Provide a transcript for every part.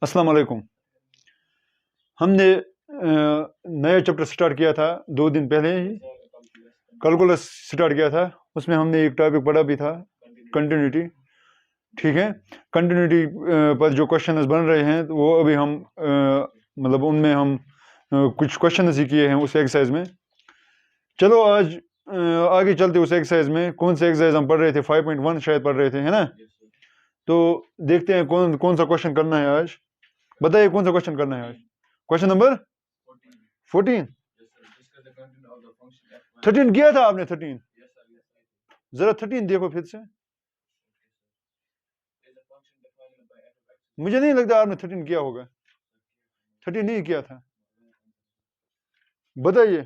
अस्सलाम वालेकुम। हमने नया चैप्टर स्टार्ट किया था 2 दिन पहले ही, कैलकुलस स्टार्ट किया था। उसमें हमने एक टॉपिक पढ़ा भी था, कंटिन्यूटी। ठीक है, कंटिन्यूटी पर जो क्वेश्चन बन रहे हैं तो वो अभी हम मतलब उनमें हम कुछ क्वेश्चन ही किए हैं उस एक्सरसाइज में। चलो आज आगे चलते उस एक्सरसाइज में। कौन सा एक्सरसाइज हम पढ़ रहे थे? 5.1 शायद पढ़ रहे थे, है ना? तो देखते हैं कौन कौन सा क्वेश्चन करना है आज। बताइए कौन सा क्वेश्चन करना है आज? Question number 14। 13 किया था आपने? 13 जरा 13 देखो फिर से। मुझे नहीं लगता आपने 13 किया होगा। 13 नहीं किया था। बताइए।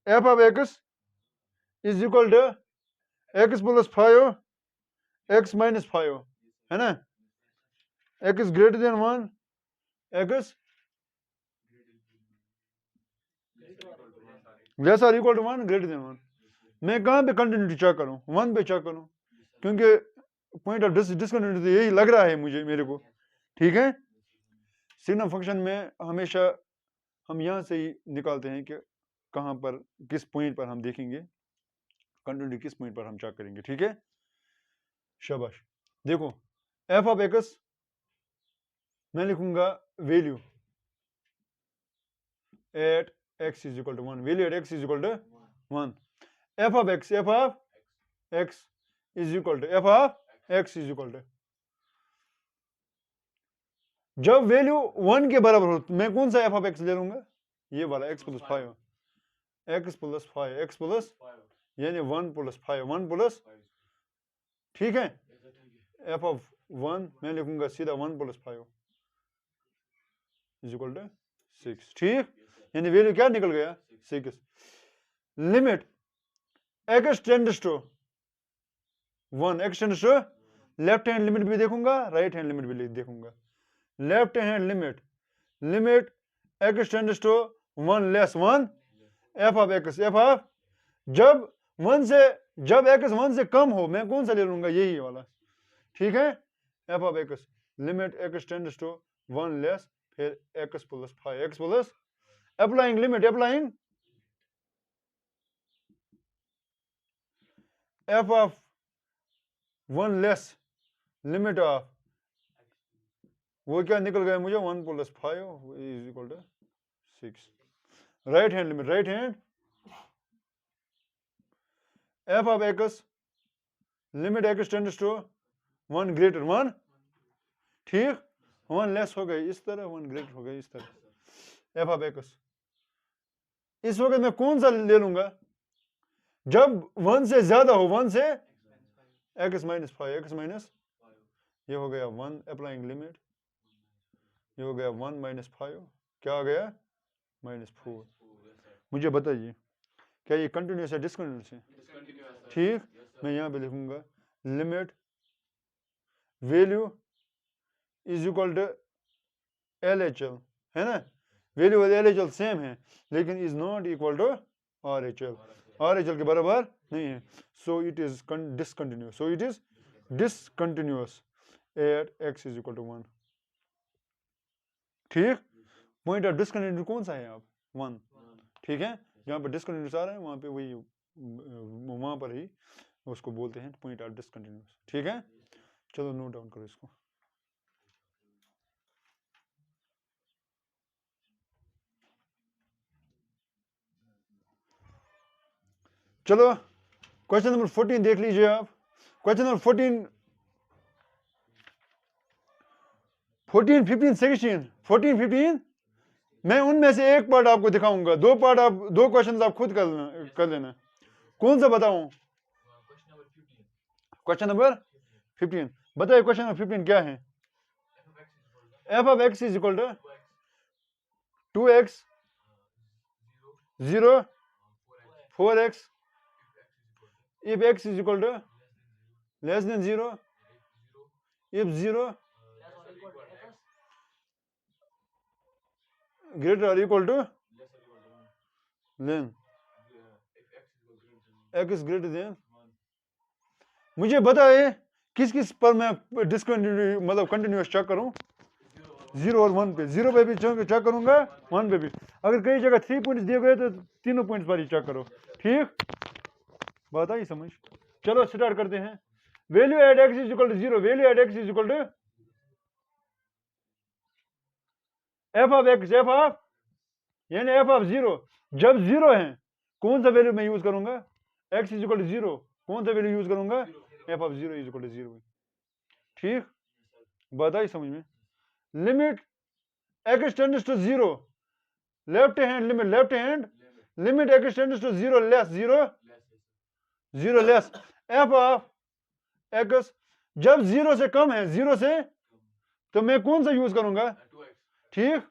F of x is equal to x plus 5 x minus 5, है ना? X greater than 1 x less और इक्वल टू 1 ग्रेटर देन 1। मैं कहाँ पे कंटिन्यूटी चेक करूँ? 1 पे चेक करूँ, क्योंकि पॉइंट ऑफ डिसकंटिन्यूटी तो यही लग रहा है मेरे को। ठीक है, सिग्नम फंक्शन में हमेशा हम यहाँ से ही निकालते हैं कि कहाँ पर किस पॉइंट पर हम देखेंगे कंटिन्यूटी, किस पॉइंट पर हम चेक करेंगे। ठीक है, शाबाश। देखो एफ ऑफ एक्स मैं लिखूंगा value at x is equal to 1, value at x is equal to 1। F of x is equal to x is equal to, जब वैल्यू 1 के बराबर हो मैं कौन सा एफ ऑफ एक्स ले लूंगा? ये वाला एक्स प्लस 5, एक्स प्लस यानी 1 प्लस 5, 1 प्लस। ठीक है, एफ ऑफ 1 मैं लिखूंगा सीधा 1 प्लस 5 इज इक्वल टू 6। ठीक, यानी वैल्यू क्या निकल गया? 6। Limit x tends to 1, x tends to, left hand limit भी देखूंगा, राइट हैंड लिमिट भी देखूंगा। Left hand limit x tends to 1 less 1 f of x, जब 1 से, जब एक्स 1 से कम हो मैं कौन सा ले लूंगा? यही वाला। ठीक है, f of x limit x tends to 1 less फिर x plus 5, x plus applying limit, applying f of 1 less limit of, वो क्या निकल गया मुझे? 1 plus 5 is equal to 6। Right hand limit, right hand f of x limit x tends to 1 greater 1। ठीक, 1 less हो गई इस तरह, 1 ग्रेटर हो गई इस तरह। एफ ऑफ एक्स इस वक्त मैं कौन सा ले लूंगा? जब 1 से ज्यादा हो, 1 से एक्स माइनस 5, एक्स माइनस, ये हो गया 1 अप्लाइंग लिमिट, ये हो गया 1 माइनस 5, क्या आ गया? -4। मुझे बताइए क्या ये कंटिन्यूस है डिसकंटिन्यूस है? ठीक, मैं यहाँ पे लिखूंगा limit value is equal to LHL, है ना? वैल्यू और LHL सेम है, लेकिन is not equal to RHL, RHL के बराबर नहीं है। So it is discontinuous at x is equal to 1। ठीक, पॉइंट ऑफ डिसकंटिन्यूटी कौन सा है? आप 1। ठीक है, जहाँ पर डिसकंटिन्यूस आ रहा है वहाँ पे वही, वहाँ पर ही उसको बोलते हैं पॉइंट ऑफ डिसकंटिन्यूस। ठीक है, चलो नोट डाउन करो इसको। चलो क्वेश्चन नंबर 14 देख लीजिए आप। क्वेश्चन नंबर 14, 15, 16, 15 मैं उनमें से एक पार्ट आपको दिखाऊंगा, 2 पार्ट आप, 2 क्वेश्चन आप खुद कर लेना। कौन सा बताऊं? क्वेश्चन नंबर 15 बताइए। क्वेश्चन नंबर 15 क्या है? F of x is equal to 2x 0 4x if x is equal to less than 0, if 0 greater or equal to then x greater than। मुझे बताए किस किस पर मैं डिसकंटिन्यूटी मतलब कंटिन्यूअस चेक करूं? 0 और 1 पे, 0 पे भी चेक करूंगा, 1 पे भी। अगर कई जगह 3 पॉइंट्स दिए गए तो तीनों पॉइंट्स पर ही चेक करो। ठीक, बात आई समझ? चलो स्टार्ट करते हैं। Value at x is equal to 0, value at x is equal to f of x, f of यानी एफ ऑफ 0। जब 0 है कौन सा वैल्यू मैं यूज करूंगा? एक्स इज इक्वल टू 0, कौन सा वैल्यू यूज करूंगा? F of 0 is equal to 0। ठीक, बात आई समझ में? Limit x tends to 0, left hand limit, left hand limit x tends to 0 less 0 less f of x. जब 0 से कम है, 0 से, तो मैं कौन सा यूज करूंगा? ठीक,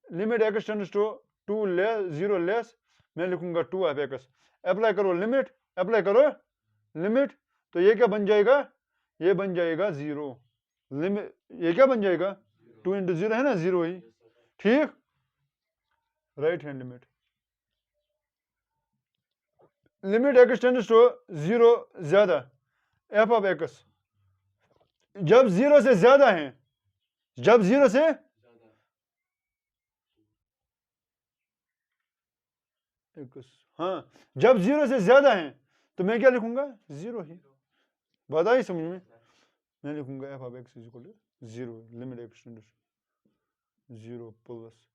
limit x tends to 2 less 0 less, मैं लिखूंगा 2 ऑफ एक्स। अप्लाई करो लिमिट, अप्लाई करो लिमिट, तो ये क्या बन जाएगा? ये बन जाएगा 0। लिमिट ये क्या बन जाएगा? 2 इंटू 0 है ना, 0 ही। ठीक, right hand limit, limit x tends to 0 ज्यादा एफ ऑफ एक्स। जब 0 से ज्यादा है, जब 0 से हाँ, जब 0 से ज्यादा है तो मैं क्या लिखूंगा? 0 ही। बात आई समझ में? मैं लिखूंगा f of x is equal to 0, limit x tends to 0 plus,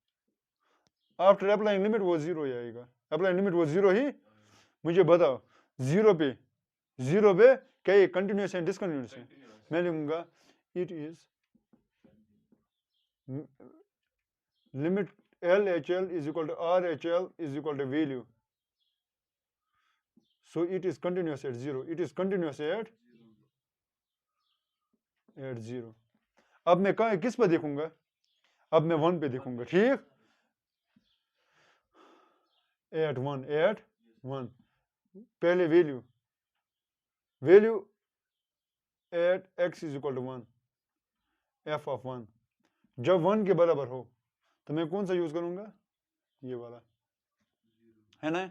after applying limit वो 0 ही आएगा। अप्लाइंग लिमिट वो 0 ही। मुझे बताओ 0 पे, 0 पे क्या ये कंटिन्यूस है डिसकंटिन्यूस है? मैं लिखूंगा it is limit L H L is equal to R H L is equal to value, so it is continuous at 0, it is continuous at 0। अब मैं किस पर देखूंगा? अब मैं 1 पे देखूंगा। ठीक, एट 1 पहले value, value at x is equal to 1, f of 1। जब 1 के बराबर हो तो मैं कौन सा यूज करूंगा? ये वाला है ना,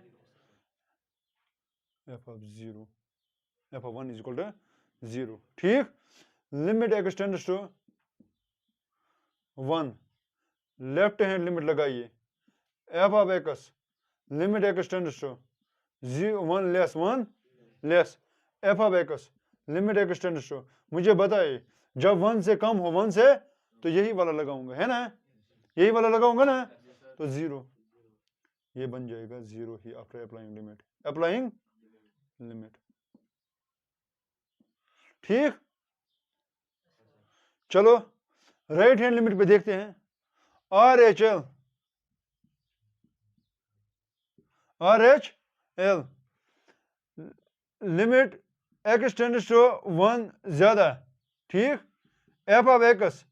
f of 0, f of 1 is equal to 0। ठीक, limit x tends to 1, left hand limit लगाइए, f of x limit x tends to 1 less f of x limit x tends to, मुझे बताइए जब 1 से कम हो, 1 से, तो यही वाला लगाऊंगा, है ना, यही वाला लगाऊंगा ना, तो 0 ये बन जाएगा 0 ही after applying limit, applying limit. ठीक, चलो राइट हैंड लिमिट पे देखते हैं। R H L limit x tends to 1 ज्यादा। ठीक, एफ ऑफ एक्स,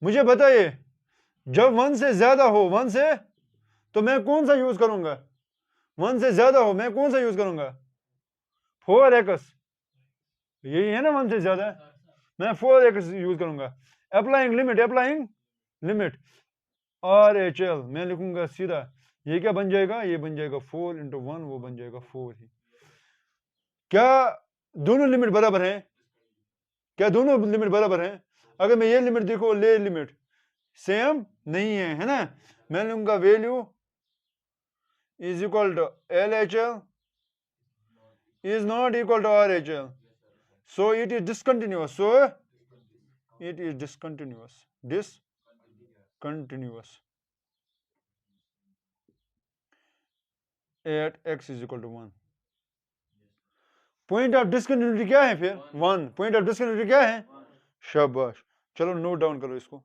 मुझे बताइए जब 1 से ज्यादा हो, 1 से, तो मैं कौन सा यूज करूंगा? 1 से ज्यादा हो मैं कौन सा यूज करूंगा? 4x, यही है ना 1 से ज्यादा, मैं 4x यूज करूंगा। Applying limit, applying limit are H L, मैं लिखूंगा सीधा, ये क्या बन जाएगा? ये बन जाएगा 4 इंटू 1, वो बन जाएगा 4 ही। क्या दोनों लिमिट बराबर हैं? क्या दोनों लिमिट बराबर हैं? अगर मैं ये लिमिट देखो, ले लिमिट सेम नहीं है ना, मैं लूंगा value is equal to L H L is not equal to RHL, so it is discontinuous, so it is discontinuous at x is equal to 1। Point of discontinuity क्या है फिर? 1। पॉइंट ऑफ डिस्कंटिन्यूटी क्या है? शाबाश, चलो note down करो इसको।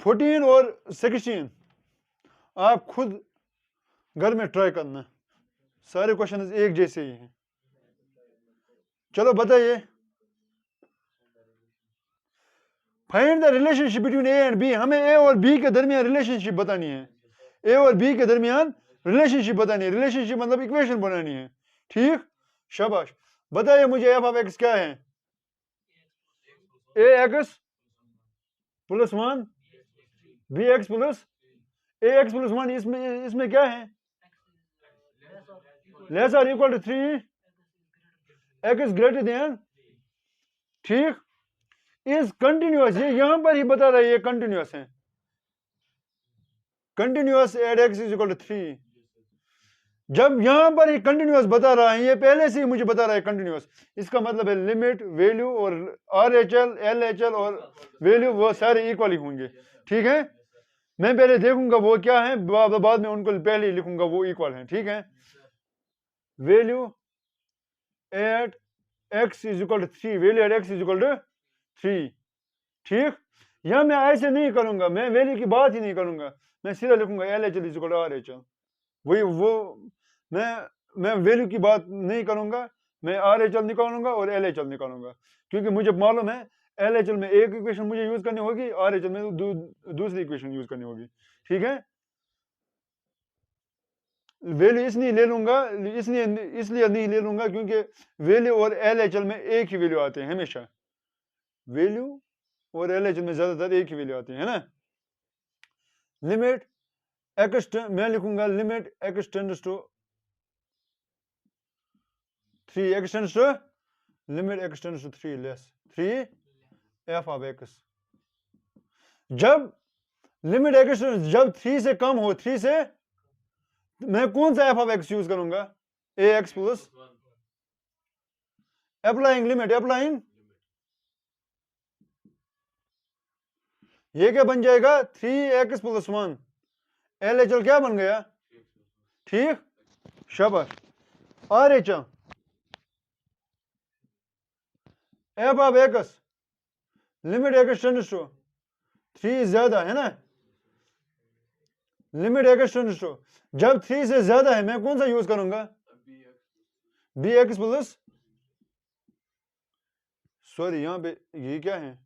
Fourteen और 16 आप खुद घर में ट्राई करना, सारे क्वेश्चन एक जैसे ही हैं। चलो बताइए, find the relationship between a and b. हमें ए और बी के दरमियान रिलेशनशिप बतानी है, ए और बी के दरमियान रिलेशनशिप बतानी है, रिलेशनशिप मतलब इक्वेशन बनानी है। ठीक, शाबाश, बताइए मुझे एफ ऑफ एक्स क्या है? A x plus 1 b x plus a x plus 1 इसमें क्या है, लेस और equal to 3, x greater than, ठीक, इज कंटिन्यूअस, ये यहां पर ही बता रहा है ये कंटिन्यूअस है, continuous at x is equal to 3। जब यहां पर ही कंटिन्यूअस बता रहा है, ये पहले से ही मुझे बता रहा है कंटिन्यूअस, इसका मतलब है लिमिट, वैल्यू और R H L, L H L और वैल्यू वो सारे इक्वल ही होंगे, ठीक है। मैं पहले देखूंगा वो क्या है, बाद में उनको पहले ही लिखूंगा वो इक्वल है, ठीक है। Value at x is equal to 3, value at x is equal to 3, ठीक। यहां मैं ऐसे नहीं करूंगा, मैं वैल्यू की बात ही नहीं करूंगा, मैं सीधा लिखूंगा L H L is equal to R H L, वही वो, मैं वैल्यू की बात नहीं करूंगा, मैं आर एच एल निकालूंगा और एल एच एल निकालूंगा, क्योंकि मुझे मालूम है एल एच एल में एक इक्वेशन मुझे यूज करनी होगी, आर एच एल में दूसरी इक्वेशन यूज करनी होगी, ठीक है। वैल्यू इसलिए ले लूंगा, इसलिए नहीं ले लूंगा क्योंकि वैल्यू और एल एच एल में एक ही वैल्यू आते हैं हमेशा, वैल्यू और एल एच एल में ज्यादातर एक ही वैल्यू आती है ना। लिमिट एक्स, मैं लिखूंगा limit x tends to 3, x tends to, limit x tends to 3 less 3 f of x, जब लिमिट एक्स जब 3 से कम हो, 3 से, मैं कौन सा एफ ऑफ एक्स यूज करूंगा, a x plus, applying limit, applying, ये क्या बन जाएगा 3x plus 1, L H L क्या बन गया, ठीक, शाबाश। R H L f of x, limit x tends to 3 ज्यादा है ना, लिमिट एक्स टेंड्स टू, जब 3 से ज्यादा है मैं कौन सा यूज करूंगा, बी एक्स प्लस, सॉरी यहां पे ये क्या है,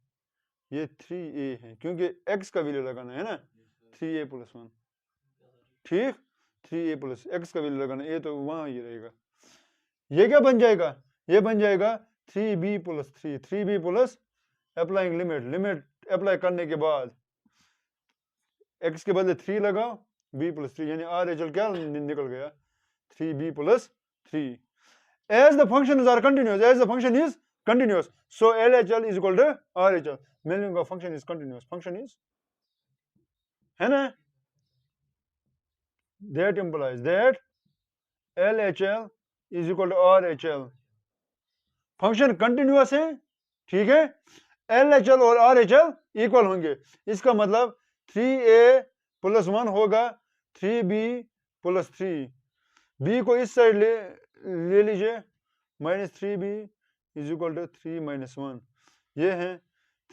ये 3a है क्योंकि x का वैल्यू लगाना है ना, 3a प्लस 1, ठीक, 3a प्लस x का वैल्यू लगाना, ये तो वहां ही रहेगा, ये क्या बन जाएगा, ये बन जाएगा 3b plus 3, 3b plus, applying limit, limit apply करने के बाद x के बदले 3 लगाओ, b प्लस 3, यानी आर एच एल क्या निकल गया 3b plus 3, as the functions are continuous, as the function is continuous, so LHL is equal to RHL, मैं लूंगा function is continuous, function is, है ना, that implies that LHL is equal to RHL, function continuous है, ठीक है, LHL और RHL equal होंगे, इसका मतलब 3a प्लस 1 होगा 3b प्लस 3, b को इस साइड ले लीजिए, minus 3b is equal to 3 minus 1, ये है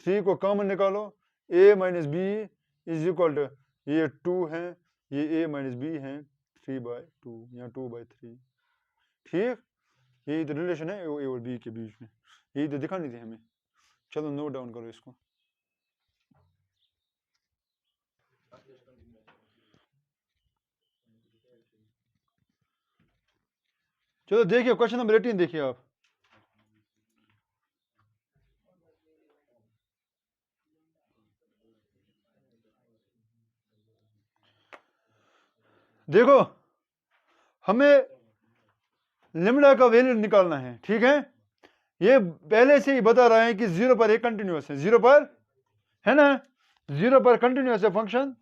3 को कॉमन निकालो, a minus b is equal to, ये 2 है, ये a माइनस बी है 3/2 या 2/3, ठीक, यही तो रिलेशन है a और b के बीच में, यही तो दिखानी थी हमें। चलो नोट डाउन करो इसको, चलो देखिए क्वेश्चन नंबर 18 देखिए आप, देखो हमें लिम्डा का वैल्यू निकालना है, ठीक है, ये पहले से ही बता रहा है कि 0 पर एक कंटिन्यूअस है, 0 पर है ना, 0 पर कंटिन्यूअस है फंक्शन,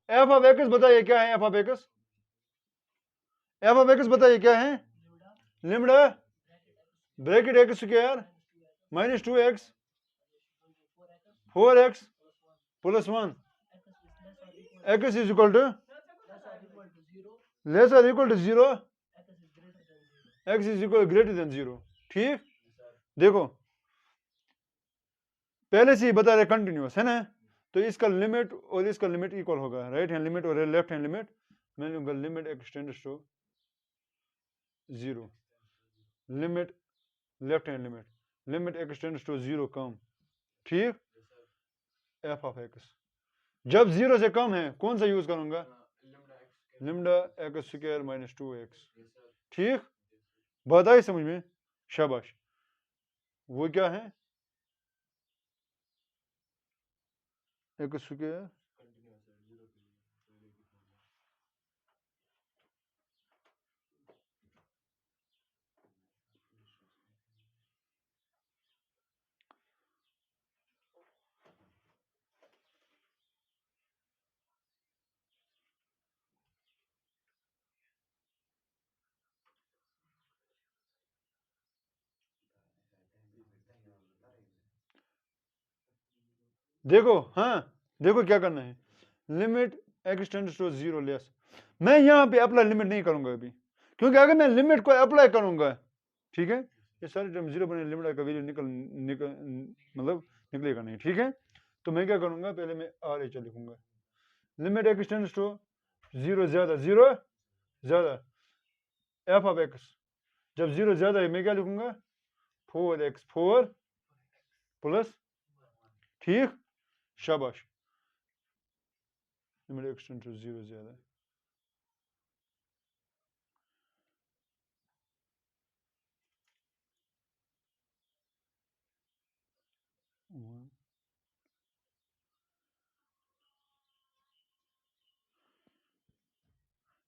एफ ऑफ एक्स बताइए क्या है, f of x, f of x बताइए क्या है, lambda bracket x square minus 2x 4x plus 1, x is equal to less और equal to 0, x is equal greater than 0, ठीक, देखो पहले से ही बता रहे कंटिन्यूअस है ना, तो इसका लिमिट और इसका लिमिट इक्वल होगा, राइट हैंड लिमिट और लेफ्ट हैंड लिमिट, मैं लूंगा limit x tends to 0, limit left hand limit, limit x tends to 0 कम, ठीक, एफ ऑफ एक्स, जब 0 से कम है कौन सा यूज करूंगा, लिम्डा एक्स स्क्वायर माइनस 2x, ठीक, बात आई समझ में, शाबाश, वो क्या है एक्स स्क्वायर देखो, हाँ देखो क्या करना है, limit x tends to 0 less. मैं यहाँ पे अप्लाई लिमिट नहीं करूंगा अभी, क्योंकि अगर मैं लिमिट को अप्लाई करूंगा, ठीक है, ये सारे टर्म 0 बने, लिमिट का वैल्यू मतलब निकलेगा नहीं, ठीक है। तो मैं क्या करूंगा, पहले मैं आर एच लिखूंगा, लिमिट x टेंड्स टू 0 ज्यादा एफ ऑफ एक्स, जब 0 ज्यादा है मैं क्या लिखूंगा, 4x 4 प्लस, ठीक, शाबाश, लिमिट x टेंड्स टू 0 ज्यादा,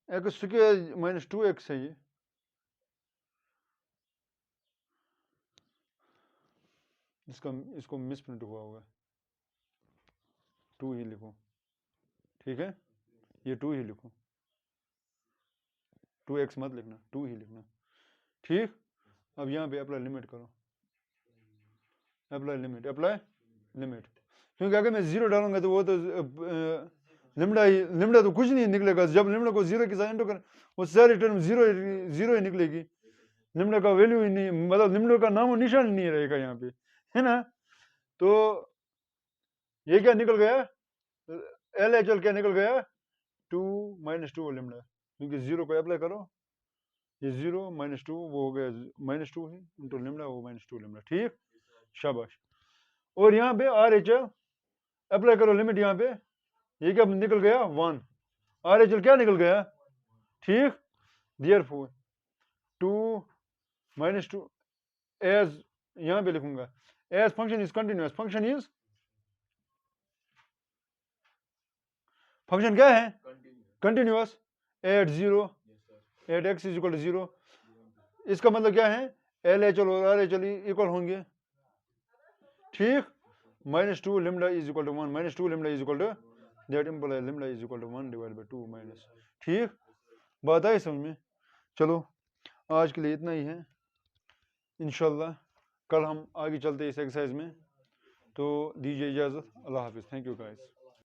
एक्स स्क्वायर माइनस 2x है ये, इसको मिसप्रिंट हुआ होगा, 2 ही लिखो, ठीक है, ये 2 ही लिखो, 2x मत लिखना, 2 ही लिखना, ठीक। अब यहाँ पे अप्लाई लिमिट करो, अप्लाई लिमिट, क्योंकि अगर मैं 0 डालूंगा तो वो तो लिमड़ा तो कुछ नहीं निकलेगा, जब लिमड़ा को 0 के साथ एंटर कर, वो सारी टर्म 0 ही निकलेगी, लिमड़ा का वैल्यू ही नहीं, मतलब लिमड़ा का नामो निशान ही नहीं रहेगा यहाँ पे, है ना। तो ये क्या निकल गया, एल एच एल क्या निकल गया, 2 माइनस 2 लिमड़ा, क्योंकि 0 को अप्लाई करो, ये 0 माइनस 2 वो हो गया -2 है इंटू लिमड़ा, वो -2 लिमड़ा, ठीक, शाबाश। और यहाँ पे आर एच एल अप्लाई करो लिमिट, यहाँ पे ये क्या निकल गया 1, आर एच एल क्या निकल गया, ठीक, देयरफॉर 2 माइनस 2 एज, यहाँ पे लिखूंगा as function is continuous, function क्या है, continuous, at 0 at x is equal to 0, इसका मतलब क्या है, एल एच एल और आर एच एल इक्वल होंगे, ठीक, -2 lambda is equal to 1, -2 lambda is equal to, that imply lambda is equal to 1 divide by 2 minus, ठीक, बात आई समझ में। चलो आज के लिए इतना ही है, इंशाल्लाह कल हम आगे चलते इस एक्सरसाइज में, तो दीजिए इजाज़त, अल्लाह हाफिज़, थैंक यू गाइस।